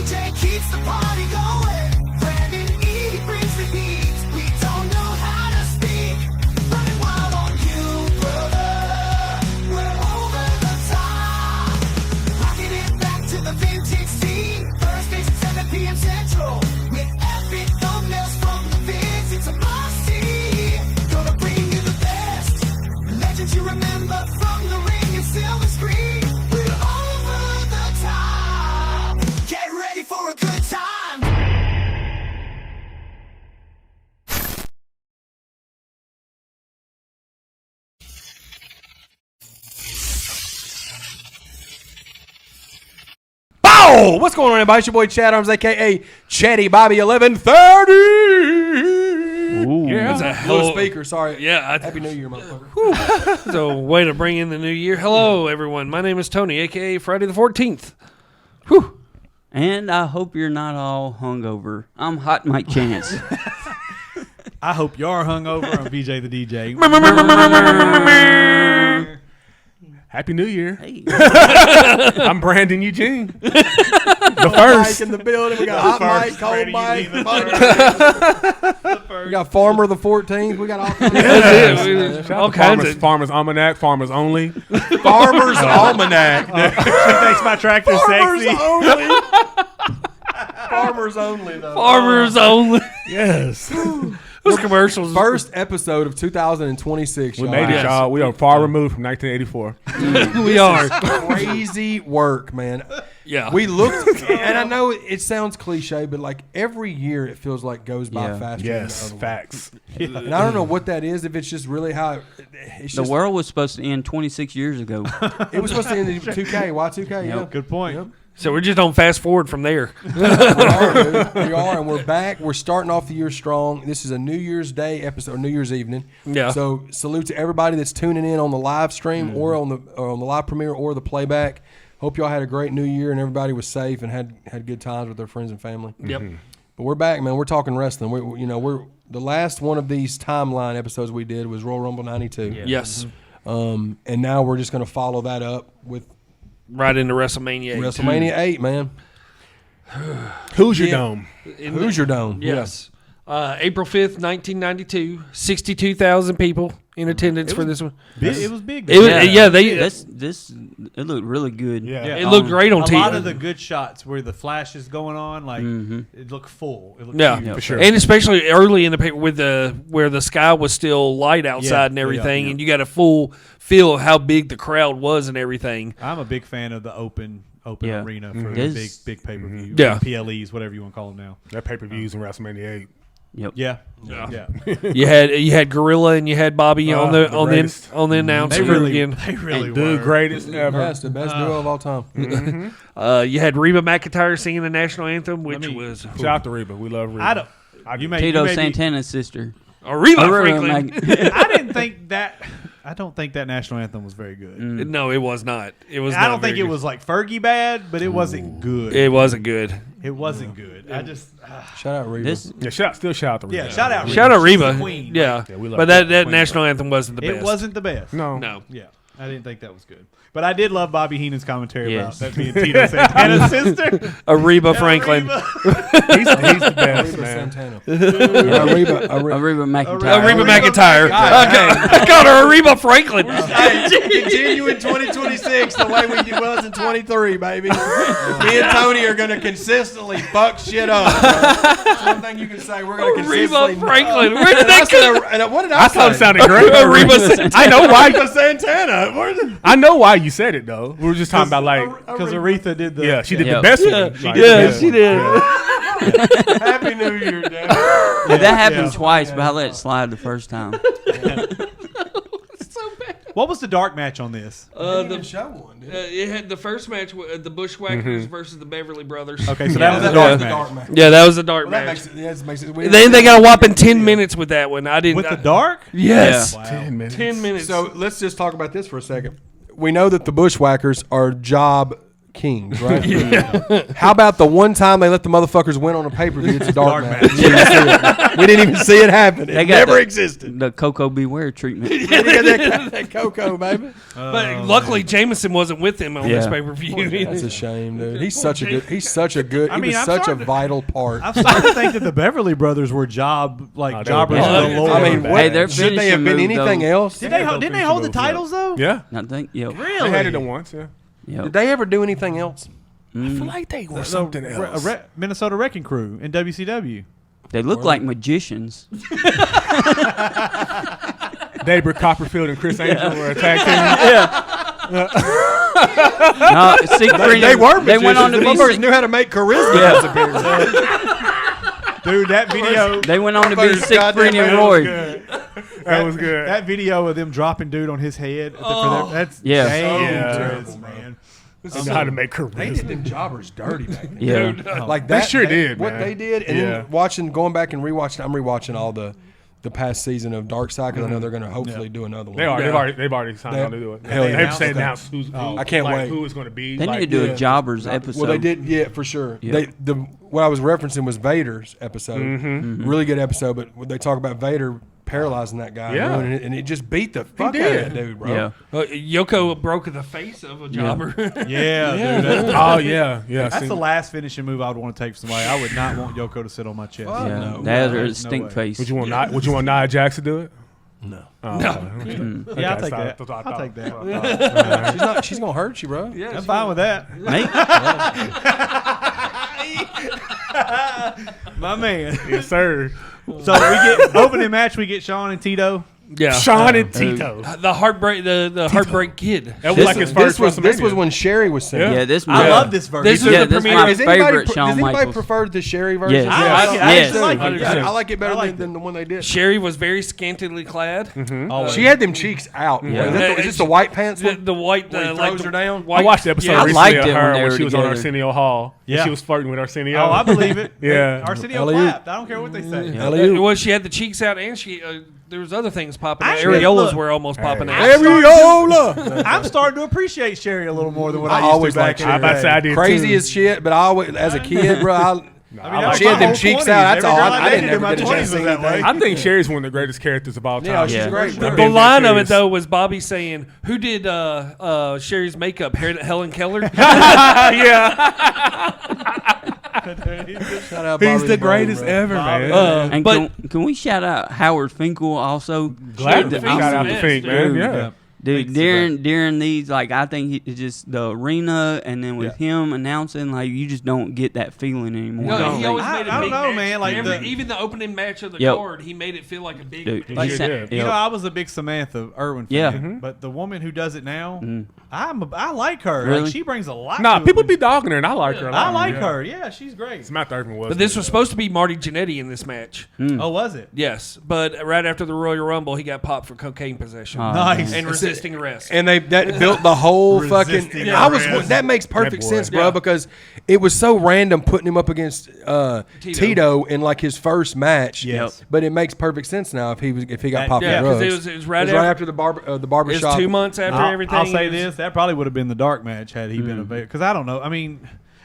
DJ keeps the party going. Brandon E brings the heat. We don't know how to speak. Running wild on you, brother. We're over the top. Rocking it back to the vintage scene. Thursdays at 7 p.m. Central. With epic thumbnails from the vids. It's a must-see. Gonna bring you the best. Legends you remember from the ring and silver screen. We're over the top. Get ready for a good time. Bow! What's going on, everybody? It's your boy Chad Arms, a.k.a. Chatty Bobby 1130. Yeah. It's a Little hell speaker, sorry. Yeah. Happy New Year, motherfucker. It's a way to bring in the new year. Hello, everyone. My name is Tony, a.k.a. Friday the 14th. Whew. And I hope you're not all hungover. I'm Hot Mike Chance. I hope you are hungover. I'm BJ the DJ. Happy New Year. Hey. I'm Brandon Eugene. The first. Mike in the building. We got Hot Mike, Cold Mike. We got Farmer the 14th. We got all kinds of All kinds of. Farmers Almanac, Farmers Only. Farmer's Almanac. She thinks my tractor's Farmers sexy. only. Farmers only, though. Farmers only. Yes. Those commercials. First episode of 2026. We y'all. made it, y'all. We are far removed from 1984. We are. Crazy work, man. Yeah. We looked, and I know it sounds cliche, but like every year it feels like goes by Yeah. faster. Yes, than the other facts. one. And I don't know what that is. If it's just really how it's The just, world was supposed to end 26 years ago. it was supposed to end in 2K. Y2K. Yeah. Good point. Yep. So we're just on fast forward from there. We are, dude. We are, and we're back. We're starting off the year strong. This is a New Year's Day episode, New Year's evening. Yeah. So salute to everybody that's tuning in on the live stream or on the live premiere or the playback. Hope y'all had a great New Year and everybody was safe and had good times with their friends and family. Yep. But we're back, man. We're talking wrestling. We're the last one of these timeline episodes we did was Royal Rumble '92. Yeah. Yes. And now we're just going to follow that up with Right into WrestleMania 8. WrestleMania 8, man. Who's your dome? Who's your dome? Yes. April 5th, 1992. 62,000 people in attendance for this one. It was big. It was, though. yeah, they. It looked really good. Yeah. It looked great on a TV. lot of the good shots where the flash is going on, like it looked full. It looked Yeah, huge. For sure. and especially early in the paper with where the sky was still light outside Yeah, and everything, yeah. and you got a full feel of how big the crowd was and everything. I'm a big fan of the open Yeah. arena for This- big pay per view. Yeah. PLEs, whatever you want to call them now. That pay-per-views in WrestleMania 8. Yep. Yeah, Yeah. yeah. You had Gorilla and you had Bobby on the greatest. announcer They really, again. they really The were. greatest ever. The best duo of all time. You had Reba McEntire singing the national anthem, which was Shout out to Reba. We love Reba. I don't. You may, Tito you may be- Santana's sister. Reba Franklin. I didn't think that. I don't think that national anthem was very good. No, it was not. It was. I not don't think very it good. was like Fergie bad, but it wasn't good. It wasn't good. It wasn't good. I just Shout out Reba. This Yeah, shout out to Reba. yeah. Shout out, Reba. Shout out She's Reba. the queen. Yeah, Yeah, we love but her. that Queen. national anthem wasn't the It best. wasn't the best. No. No. Yeah, I didn't think that was good. But I did love Bobby Heenan's commentary Yes. about that being Tito Santana's sister. Reba Franklin. Reba. He's the best, Reba man. Santana. Reba McIntyre. Reba McIntyre. I called her Reba Franklin. Continue in 2026 the way we was in 23, baby. Me and Tony are going to consistently fuck shit up. That's one thing you can say. We're going to consistently. Reba Franklin. Where did And that come? and what did I I thought it say? sounded great. Reba I know why. Reba Santana. I know why you said it though. We were just talking about like, Because Aretha did the. yeah, she did Yeah. the best Yeah. one. Like, Yeah, she did. Happy New Year, Dad. That happened twice, but I let it slide the first time. What was the dark match on this? The show one, dude. It had the first match, the Bushwhackers versus the Beverly Brothers. Okay, so that was That the dark was the match. dark match. Yeah, that was a dark Well, that match. makes it, yeah, it makes it Then they got a whopping 10 minutes with that one. I didn't. With the dark? Yes. Yeah. 10 minutes. 10 minutes. So let's just talk about this for a second. We know that the Bushwhackers are job kings, right? How about the one time they let the motherfuckers win on a pay-per-view? It's a dark match. We didn't even see it happen. It never existed. The Coco Beware treatment. that Coco, baby. But luckily, Jameson wasn't with him on this pay-per-view. That's a shame, dude. He's such a good. He was such a vital part. I'm starting to think that the Beverly Brothers were jobbers galore. I mean, Hey, their should they have been finishing move, anything though. else? Didn't they hold the titles though? Yeah. I think, They had it at once, yeah. Did they ever do anything else? I feel like they were something else. Minnesota Wrecking Crew in WCW. They look like magicians. David Copperfield and Chris Angel were a tag team. No, Siegfried They were. They went on to the be. motherfuckers knew how to make charisma disappear. Dude, that video. They went on to be Motherfuckers Siegfried goddamn and Roy. That was good. That video of them dropping dude on his head. That's Yeah. man. They know how to make They did charisma. them jobbers dirty back then. Yeah. Like They that, sure did, What man. they did, and then going back and rewatching. I'm rewatching all the past season of Dark Side because I know they're going to hopefully do another one. They've already signed on to do it. Hell yeah. They've said announced who I can't wait. who it's going to be. They need to do a Jobbers episode. Well, they did, for sure. Yeah. What I was referencing was Vader's episode. Really good episode, but when they talk about Vader paralyzing that guy, Yeah. and it just beat the fuck out of did. that dude, bro. Yeah. Yoko broke the face of a jobber. Yeah, dude. Oh, yeah. That's the last finishing move I would want to take from somebody. I would not want Yoko to sit on my chest. Fuck Yeah. no. That No or way. a stink face. Would you want Nia Jax to do it? No. Oh, No. okay. Yeah, I'll take sorry. that. I'll take that. She's gonna hurt you, bro. I'm fine with that. Mate, My man. Yes, sir. So we get opening match. We get Sean and Tito. Yeah. Sean and Tito. The heartbreak, the heartbreak kid. That was like his first This was WrestleMania. when Sherry was singing. yeah, this I man- love this version. This is Yeah, the this premiere. my Does anybody, favorite does Shawn anybody Michaels. prefer the Sherry version? Yes. I like it. I Yes. actually like it. Yes. I like it better I liked than the one they did. Sherry was very scantily clad. She had them cheeks out. Yeah. Is this the white pants The, one? the white, Where he like throws the her down? white- I watched the episode Yeah. I recently liked of it when her they when were she was on together. Arsenio Hall. Yeah. She was flirting with Arsenio. Oh, I believe it. Yeah. Arsenio Alley-oop. clapped. I don't care what they say. Alley-oop. Well, she had the cheeks out, and she there was other things popping out. Actually, Areolas look. were almost popping out. Areola. I'm starting to appreciate Sherry a little more than what I I used always to back liked in I the about to say I day. did Crazy too. as shit, but I always, as a kid, bro, I mean, that was she had my them whole cheeks 20s. out. That's Every all. girl I didn't dated ever in my get a 20s chance was to see that way. anything. I think Sherry's one of the greatest characters of all time. Yeah, she's Yeah. great. bro. The line of it though was Bobby saying, "Who did Sherry's makeup? Helen Keller." Yeah. Shout out He's Bobby the Brown, greatest bro. ever, man. And but can we shout out Howard Finkel also? Glad to Dude, shout out to Yes, Fink, man. dude. Yeah. Dude, during these, like, I think it's just the arena, and then with him announcing, like, you just don't get that feeling anymore. No, he always I- made a I don't big know, match. man, like Even the opening match of the Yep. card, he made it feel like a big. Dude, big he sure said- did. You yep. know, I was a big Samantha Irwin fan, Yeah. but the woman who does it now, I like her. Really? Like, she brings a lot. Nah, to people it. be dogging her, and I like her a lot. I like Yeah. her. Yeah, she's great. Samantha Irvin was. But this good, was though. supposed to be Marty Jannetty in this match. Oh, was it? Yes, but right after the Royal Rumble, he got popped for cocaine possession Nice. and resisting arrest. And that built the whole fucking. Resisting That makes perfect That boy. sense, bro, Yeah. because it was so random putting him up against Tito in like his first match. Yes. But it makes perfect sense now if he got That- popped yeah, with drugs. because it was right right after after the it barbershop. was 2 months after everything. I'll say It was- this: that probably would have been the dark match had he been available. Because I don't know. I mean,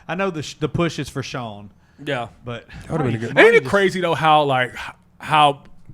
I know the push is for Sean, Yeah. but would've been a good- Ain't it crazy though how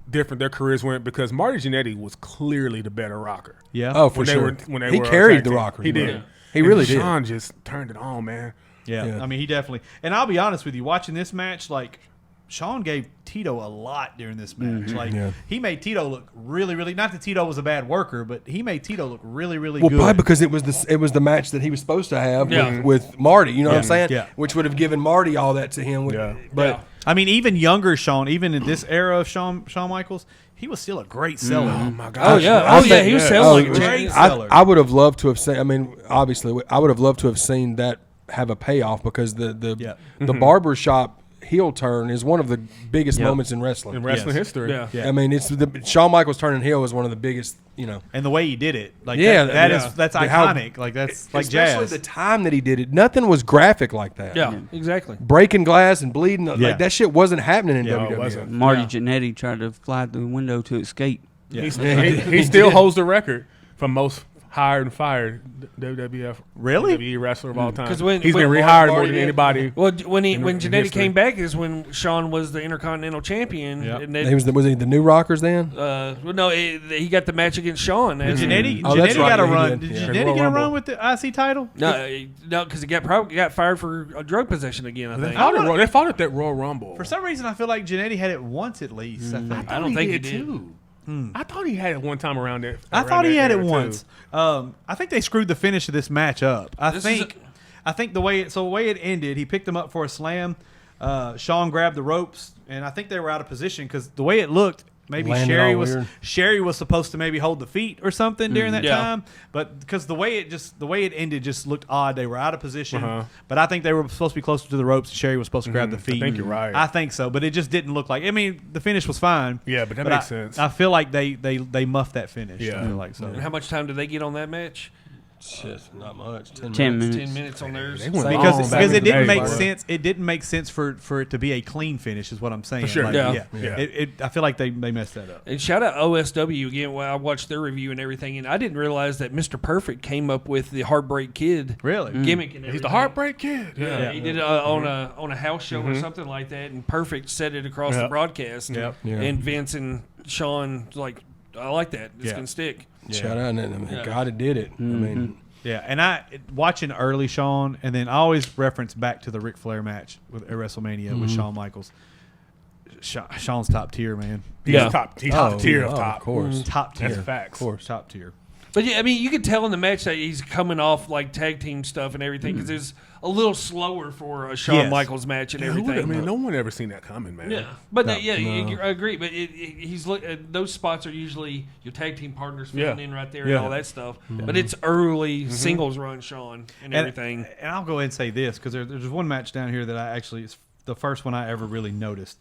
different their careers went, because Marty Jannetty was clearly the better rocker. yeah. Oh, for When they sure. were when they He were carried tag the team. Rockers. He bro. did. He really and did. Sean just turned it on, man. Yeah, I mean, he definitely. And I'll be honest with you, watching this match, like Sean gave Tito a lot during this match. Like he made Tito look really, really. Not that Tito was a bad worker, but he made Tito look really, really Well, good. probably because it was the match that he was supposed to have with Marty. You know what I'm saying? Yeah. Which would have given Marty all that to him. But I mean, even younger Sean, even in this era of Shawn Michaels, he was still a great seller. Oh my god. Oh yeah. He was selling like a great champ. seller. I would have loved to have seen. I mean, obviously, I would have loved to have seen that have a payoff, because the barbershop heel turn is one of the biggest moments in wrestling. In wrestling Yes. history. Yeah. Yeah. I mean, Shawn Michaels turning heel is one of the biggest. And the way he did it, like Yeah, that's how- iconic. Like that's like especially jazz. the time that he did it. Nothing was graphic like that. Yeah, exactly. Breaking glass and bleeding, Yeah. like that shit wasn't happening in Yeah, it WWE. wasn't. Marty Jannetty tried to fly through the window to escape. Yeah. He still holds the record for most hired and fired WWF Really? WWE wrestler of all time. 'Cause when- He's been when rehired more Marty than did. anybody. Well, when Jannetty history. came back is when Shawn was the Intercontinental Champion. Yep. And He was he the New Rockers then? well, no, he got the match against Shawn. Did as- Jannetty, Oh, that's Jannetty right, got a yeah, he run? did, Did yeah. Jannetty Royal get a run Rumble. with the IC title? No, because he got fired for drug possession again. I think. They fought at that Royal Rumble. For some reason, I feel like Jannetty had it once at least. I think. I don't think he did. too. I thought he had it one time around there. I thought he had it once. I think they screwed the finish of this match up. I think the way it ended, he picked him up for a slam. Shawn grabbed the ropes, and I think they were out of position because the way it looked, maybe Landed all weird. Sherry was supposed to maybe hold the feet or something during that Yeah. time, but because the way it ended just looked odd. They were out of position, but I think they were supposed to be closer to the ropes. Sherry was supposed to grab the feet. I think you're right. I think so, but it just didn't look like. I mean, the finish was fine. Yeah, but that makes I, sense. I feel like they muffed that finish. Yeah. I feel like so. And how much time did they get on that match? Shit, not much. 10 minutes. 10 minutes on theirs. They went Because long back it in the didn't day, make bro. sense. It didn't make sense for it to be a clean finish, is what I'm saying. For sure. Like, Yeah. Yeah. I feel like they messed that up. And shout out OSW again. Well, I watched their review and everything, and I didn't realize that Mr. Perfect came up with the Heartbreak Kid Really? gimmick. And He's everything. the Heartbreak Kid. Yeah, he did it on a house show or something like that, and Perfect said it across the Yep. broadcast. Yep. Yeah. And Vince and Sean like, I like that. It's Yeah. gonna stick. Shout out, and God, it did it. I mean, Yeah, and I watching early Shawn, and then I always reference back to the Ric Flair match at WrestleMania with Shawn Michaels. Shawn's top tier, man. He's Yeah. top. He's top tier of top. Of course. Top tier. That's facts. Of course. Top tier. But yeah, I mean, you could tell in the match that he's coming off like tag team stuff and everything because it's a little slower for a Shawn Yes. Michaels match and Yeah, who would- everything. I mean, no one ever seen that coming, man. Yeah, but I agree. But those spots are usually your tag team partners filling Yeah. in right there Yeah. and all that stuff. But it's early singles run, Shawn, and everything. And I'll go ahead and say this because there's one match down here that I actually it's the first one I ever really noticed.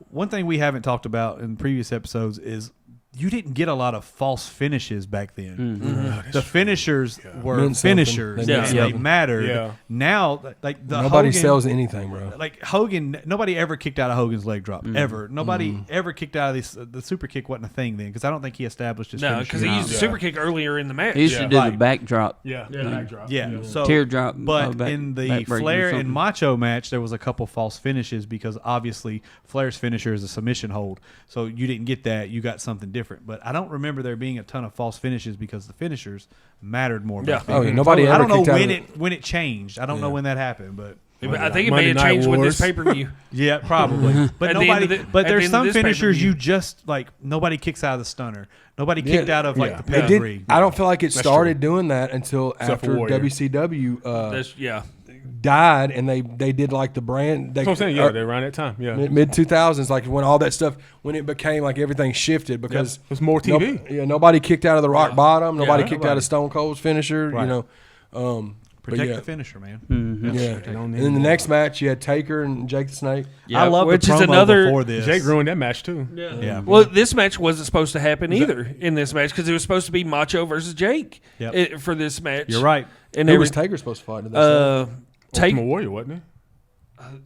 One thing we haven't talked about in previous episodes is you didn't get a lot of false finishes back then. The finishers were Meant something. finishers. They and meant they mattered. Yeah. Now, like the Nobody Hogan, sells anything, bro. like Hogan, nobody ever kicked out of Hogan's leg drop ever. Nobody ever kicked out of this. The super kick wasn't a thing then because I don't think he established his No, finisher. because he used the super kick earlier in the match. He used to do Right. the backdrop. Yeah. Backdrop. Yeah, so Teardrop, But back- in the backbreaker or Flair something. and Macho match, there was a couple false finishes because obviously Flair's finisher is a submission hold, so you didn't get that. You got something different. But I don't remember there being a ton of false finishes because the finishers mattered more. Back then. Oh, yeah, nobody I ever don't know kicked out when it. when it changed. I don't know when that happened, but. I think it Monday may have Night changed with this Wars. pay per view. Yeah, probably. But At the end of the- but at there's the end some of this finishers pay-per-view. you just like nobody kicks out of the stunner. Nobody kicked out of like Yeah. the They did. pedigree. I don't feel like it That's started doing that until Except for after Warrior. WCW That's, yeah. died, and they did like the brand. That's what I'm saying. Yeah, they're around that time. Yeah. mid 2000s, like when all that stuff, when it became like everything shifted because It was more TV. nobody kicked out of the rock bottom, nobody kicked out nobody. of Stone Cold's finisher, Right. you know. But Protect yeah. the finisher, man. Yeah, and then the next match you had Taker and Jake the Snake. I love which the is promo another. before this. Jake ruined that match too. Yeah. Well, this match wasn't supposed to happen either in this match because it was supposed to be Macho versus Jake Yep. for this match. You're right. And Who was every- Taker supposed to fight? Did they say? Take Ultimate Warrior, wasn't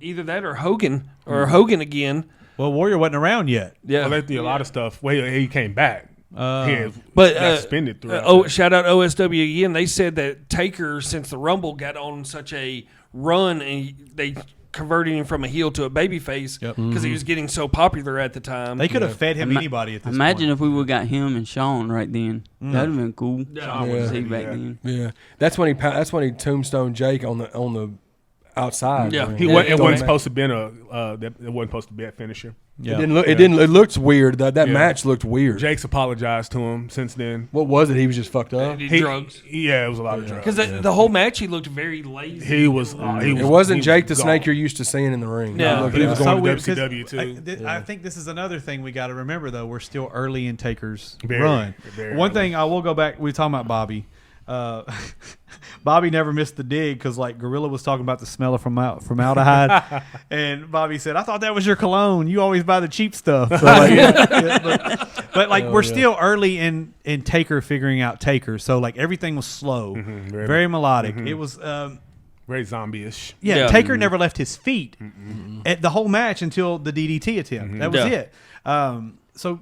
either that or Hogan Hogan again. Well, Warrior wasn't around yet. he? Yeah. Well, they did a lot of stuff. Well, he came back. He had But got suspended throughout. shout out OSW again. They said that Taker, since the Rumble got on such a run, and they converted him from a heel to a babyface because he was getting so popular at the time. They could have fed him anybody at this Imagine point. if we would have got him and Sean right then. That'd have been cool. To see back then. Yeah, that's when he tombstone Jake on the outside. Yeah. man. He Yeah, wasn't, it Don't wasn't ma- supposed to be it wasn't supposed to be a finisher. Yeah. It didn't look. It didn't. It looked weird. That match looked weird. Jake's apologized to him since then. What was it? He was just fucked up. drugs. Yeah, it was a lot of drugs. Because the whole match, he looked very lazy. He was. It wasn't Jake the Snake you're used to seeing in the ring. Yeah. Look, But he was going to weird, 'cause WCW too. I think this is another thing we got to remember, though. We're still early in Taker's Very, run. very One early. thing I will go back. We were talking about Bobby. Bobby never missed the dig because like Gorilla was talking about the smell of formaldehyde, and Bobby said, "I thought that was your cologne. You always buy the cheap stuff." So, like, but like we're still early in Taker figuring out Taker. So like everything was slow, very melodic. It was. Very zombie-ish. Yeah, Yeah. Taker never left his feet at the whole match until the DDT attempt. That was Yeah. it. So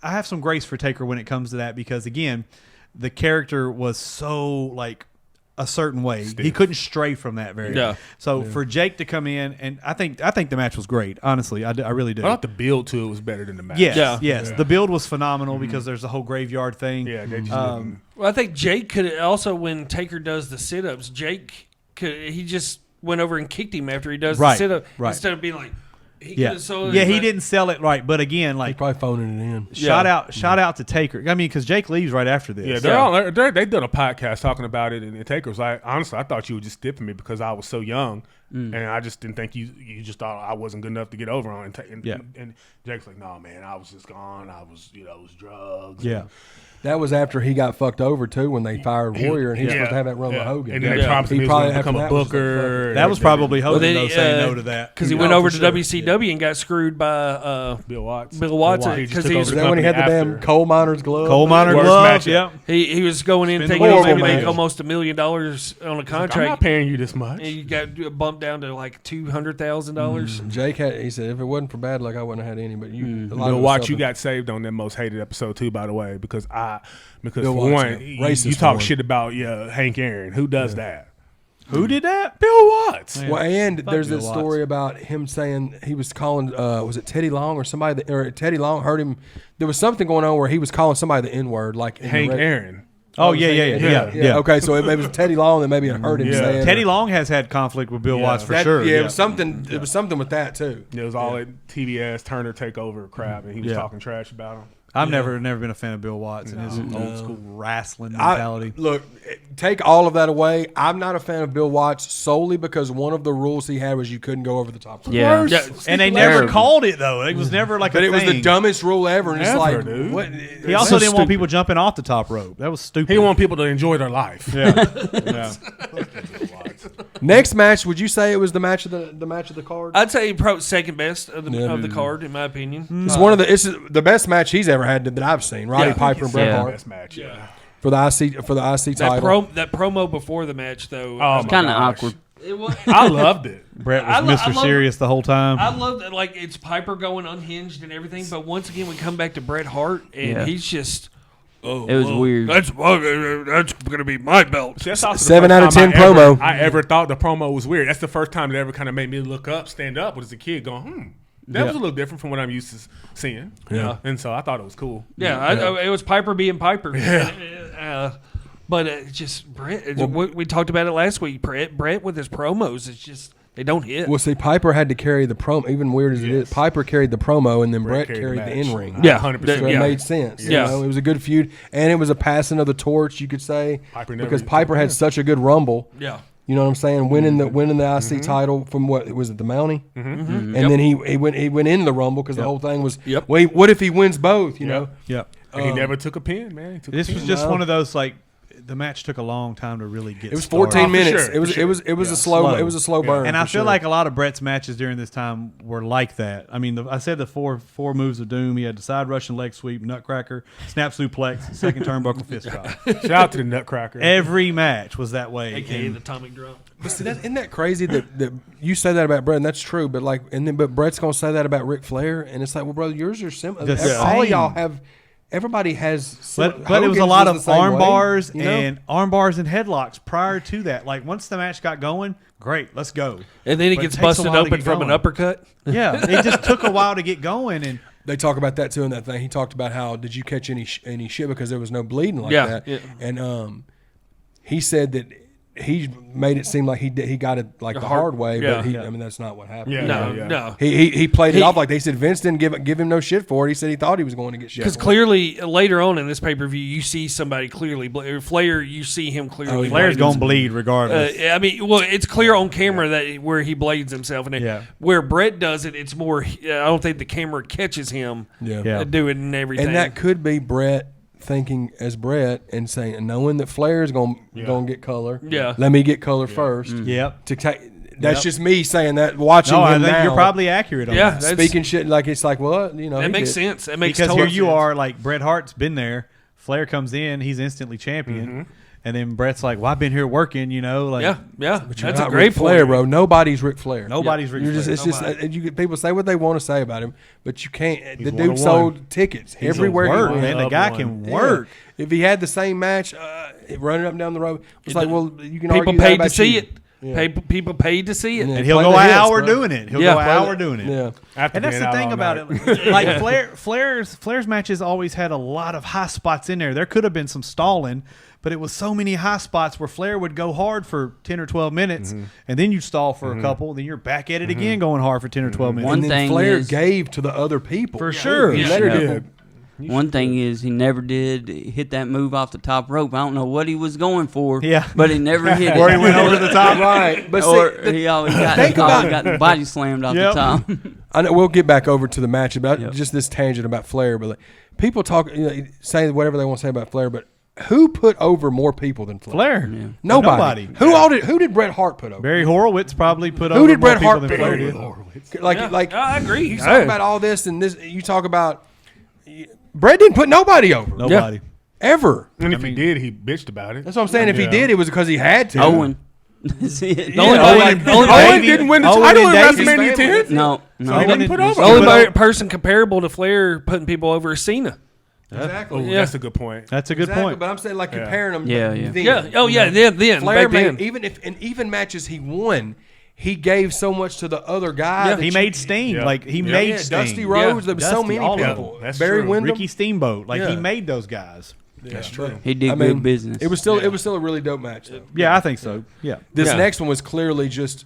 I have some grace for Taker when it comes to that because again, the character was so like a certain way. He couldn't stray from that very Yeah. much. So for Jake to come in, and I think the match was great. Honestly, I really do. I thought the build to it was better than the match. Yes, Yeah. The build was phenomenal because there's the whole graveyard thing. Yeah, they just didn't. Well, I think Jake could also, when Taker does the sit-ups, he just went over and kicked him after he does the Right, sit-up right. instead of being like, he Yeah, could've sold yeah, it, he but- didn't sell it right. But again, He like probably phoning it in. shout out to Taker. I mean, because Jake leaves right after this. Yeah, they did a podcast talking about it, and Taker was like, honestly, I thought you were just stiffing me because I was so young, and I just didn't think you just thought I wasn't good enough to get over on. And Jake's like, no, man, I was just gone. I was, it was drugs. Yeah. That was after he got fucked over too when they fired Warrior and he was supposed to have that run with Hogan. And then they promised him he was going to become a booker. That was probably Hogan then though he, saying no to that because he went over to WCW and got screwed by Bill Watts. Bill Watts He just because took he over was Is the that when he had the company damn after. coal miner's glove? coal miner Worst glove. match Yeah. he was going in Spin thinking the he was wheel, maybe man. make almost $1 million on a I'm not contract. paying you this much. And he got bumped down to like $200,000. Jake he said if it wasn't for bad luck I wouldn't have had any. But you, a lot of Bill it was Watts, you something- got saved on that most hated episode too, by the way, because Bill for Watts, one, yeah. you Racist talk one. shit about Hank Aaron. Who does that? Who did that? Bill Watts. Well, and there's Bill that Watts. story about him saying he was calling, was it Teddy Long or somebody, or Teddy Long heard him. There was something going on where he was calling somebody the N word, like in the Hank red- Aaron. Oh yeah. Okay, so it was Teddy Long that maybe had heard him Yeah. say it. Teddy Long has had conflict with Bill Watts for That- sure. Yeah, it was something. It was something with that too. It was all that TBS Turner takeover crap, and he was Yeah. talking trash about him. I've never been a fan of Bill Watts and his old school wrestling I, mentality. look, take all of that away. I'm not a fan of Bill Watts solely because one of the rules he had was you couldn't go over the top. Yeah. And they never called it though. It was never like But a it was the thing. dumbest rule ever. And it's Ever, like, dude. what? He also didn't want people jumping off the top rope. That was stupid. He wanted people to enjoy their life. Yeah. Next match, would you say it was the match of the card? I'd say probably second best of the Yeah. card, in my opinion. It's one of the it's the best match he's ever had that I've seen. Roddy Yeah. Piper and Bret Yeah. Hart Best match. Yeah. for the IC That title. that promo before the match, though, Oh, It's my kind of gosh. awkward. it was, I loved it. Brett I was lo- Mr. I love- Serious the whole time. I love that. Like, it's Piper going unhinged and everything, but once again, we come back to Bret Hart, and Yeah. he's just. Oh, It was weird. That's gonna be my belt. See, that's also the 7 first out of time 10 promo. I ever thought the promo was weird. That's the first time it ever kind of made me look up, stand up as a kid, going, That was a little different from what I'm used to seeing. Yeah. And so I thought it was cool. Yeah, it was Piper being Piper. But just Brett. We talked about it last week. Brett with his promos, it's just they don't hit. Well, see, Piper had to carry the promo. Even weird as it is, Piper carried the promo, and then Brett carried the match. in ring. Yeah. 100%. So it Yeah. made sense. Yeah. You know, it was a good feud, and it was a passing of the torch, you could say, Piper never because took Piper had such a good rumble. Yeah. You know what I'm saying? Winning the IC title from what was it, the Mountie? And then he went in the rumble because the whole thing was, Yep. wait, what if he wins both? You know? Yep. And he never took a pin, man. He took This a was pin. just one of those like the match took a long time to really get. It was started. 14 for minutes. sure, It was for sure. it was a slow burn. And I for feel sure. like a lot of Brett's matches during this time were like that. I mean, I said the four moves of doom. He had the side Russian leg sweep, nutcracker, snap suplex, second turnbuckle fist drop. Shout out to the Nutcracker. Every match was that way. AKA And the atomic drop. But see, isn't that crazy that you say that about Brett, and that's true. But but Brett's gonna say that about Ric Flair, and it's like, well, brother, yours are similar. The All of same. y'all have. Everybody has. but it was Hogan's a lot was of the same arm way, bars you know? and headlocks prior to that. Like once the match got going, great, let's go. And then he But gets it takes a busted while to open get from an going. uppercut. Yeah, it just took a while to get going, and They talk about that too in that thing. He talked about how did you catch any shit because there was no bleeding like Yeah, that, yeah. and he said that he made it seem like he got it like the hard way, yeah. but I mean that's not what happened. Yeah. No. He played it off like they said Vince didn't give him no shit for it. He said he thought he was going to get shit. Because for it. clearly, later on in this pay per view, you see somebody clearly. Flair, you see him clearly. Flair's bleeding. gonna bleed regardless. I mean, well, it's clear on camera that where he blades himself, and Yeah. where Brett does it, it's more. I don't think the camera catches him Yeah. doing and everything. And that could be Brett thinking as Brett and saying, knowing that Flair is going to get color. Yeah. Let me get color first. Yep. To take. That's just me saying that. Watching No, I him think now, you're probably accurate on Yeah, that. that's- speaking shit like it's like, well, you know, that he makes did. sense. It makes Because total here you sense. are, like Bret Hart's been there. Flair comes in, he's instantly champion. And then Brett's like, "Well, I've been here working, like Yeah. But you're That's a not great Ric Flair, point. bro. Nobody's Ric Flair. nobody's Ric You're Flair. just, it's just you people say what they want to say about him, but you can't. He's The one dude of sold one. tickets He's everywhere a work, he went. man. The guy can work. Yeah. If he had the same match, running up and down the road, it's like, well, you can argue People that paid to about see you. it. Yeah. People paid to see it. Yeah. And he'll Play go the an hits, hour bro. doing it. He'll Yeah. go an hour doing it. Yeah. After And that's being the out thing all about night. it. Like Flair's matches always had a lot of high spots in there. There could have been some stalling, but it was so many high spots where Flair would go hard for 10 or 12 minutes, and then you stall for a couple, then you're back at it again going hard for 10 or 12 minutes. One And then thing Flair is- gave to the other people. For sure. He Yeah. let her Yeah. do- One thing is he never did hit that move off the top rope. I don't know what he was going for. Yeah. but he never hit Or it. he went over the top. Right. But Or see, he always got, think about- the body slammed off Yep. the top. I know we'll get back over to the match about Yep. just this tangent about Flair, but like, people talk, say whatever they want to say about Flair, but who put over more people than Flair? Flair. Yeah. Nobody. Who did Bret Hart put over? Barry Horowitz probably put over Who did more Bret people Hart than put Flair over? did. Like I agree. you talk about all this and this. You talk about Bret didn't put nobody over. Nobody. Ever. And if he did, he bitched about it. That's what I'm saying. If he Yeah. did, it was because he had to. Owen. That's it. The only Owen Owen didn't win the Owen title and in Davies WrestleMania family. 10. No, He no. didn't put over. The only But- person comparable to Flair putting people over is Cena. Exactly. Oh, Yeah. that's a good point. That's a good Exactly, point. but I'm saying like Yeah. comparing them. Yeah, yeah. then, Yeah. Oh yeah. Then Flair back then. made even matches he won, he gave so much to the other guy. Yeah. that He you- made Sting. Yeah. Like, he Yeah. made yeah, Sting. Dusty Rhodes. There was so Dusty, many all of people. them. That's Barry true. Windham. Ricky Steamboat. Like, Yeah. he made those guys. That's true. He did I mean, good business. It was still a really dope match. Though. Yeah, I think so. Yeah. This Yeah. next one was clearly just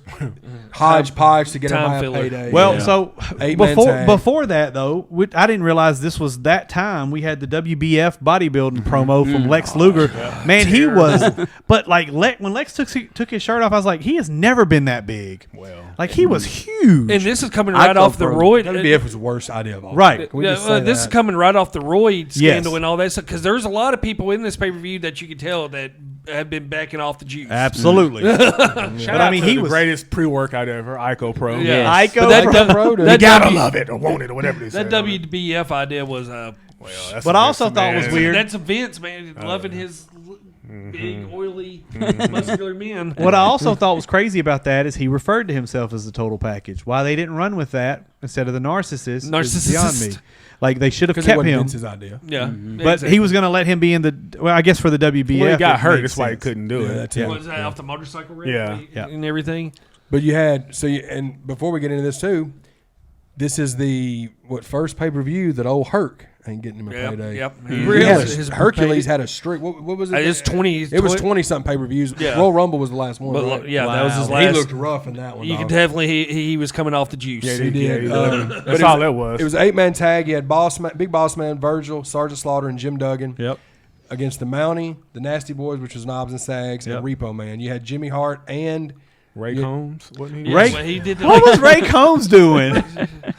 hodgepodge to get him Time high filler. payday. Well, Yeah. so 8-man before tag. before that though, I didn't realize this was that time. We had the WBF bodybuilding promo from Lex Luger. Man, he was. But like when Lex took his shirt off, I was like, he has never been that big. Well, Like, he was huge. And this is coming right go off the for him. roid. WBF was the worst idea of all. Right. Can we Yeah, just say this is that? coming right off the roid scandal Yes. and all that stuff. Because there's a lot of people in this pay per view that you could tell that have been backing off the juice. Absolutely. But I mean, he the was. greatest pre-workout ever, Ico Pro. Yeah. Ico But that, Pro. Pro, dude. You that, gotta W- love it or want it or whatever they say. that WBF idea was That's What a I also mess, thought was man. weird. that's Vince, man, loving his big, oily, muscular men. What I also thought was crazy about that is he referred to himself as the total package. Why they didn't run with that instead of the narcissist is beyond me. Like, they should have Because it kept wasn't him. Vince's idea. Yeah, But he was going to let him be in the. Well, I guess for the WBF. Well, he got it hurt. made That's why he sense. couldn't do Yeah, it. that's Yeah. Was that off the motorcycle race? Yeah. Yeah. And everything. But you had and before we get into this too, this is the first pay per view that old Herc ain't getting him a Yep, payday. yep. He Really? had His Hercules had a streak. What was it? It's 20. It was 20 something pay per views. Yeah. Royal Rumble was the last one. But right? yeah, that was his He last. looked rough in that one. You dog. could definitely he was coming off the juice. He did. Yeah, But that's it all it was. It was 8-man tag. You had Big Boss Man, Virgil, Sergeant Slaughter, and Jim Duggan Yep. against the Mountie, the Nasty Boys, which was Knobs and Sags, Yep. and Repo Man. You had Jimmy Hart and Ray Combs, wasn't he? Yes, Ray- but he did the, What was Ray Combs doing?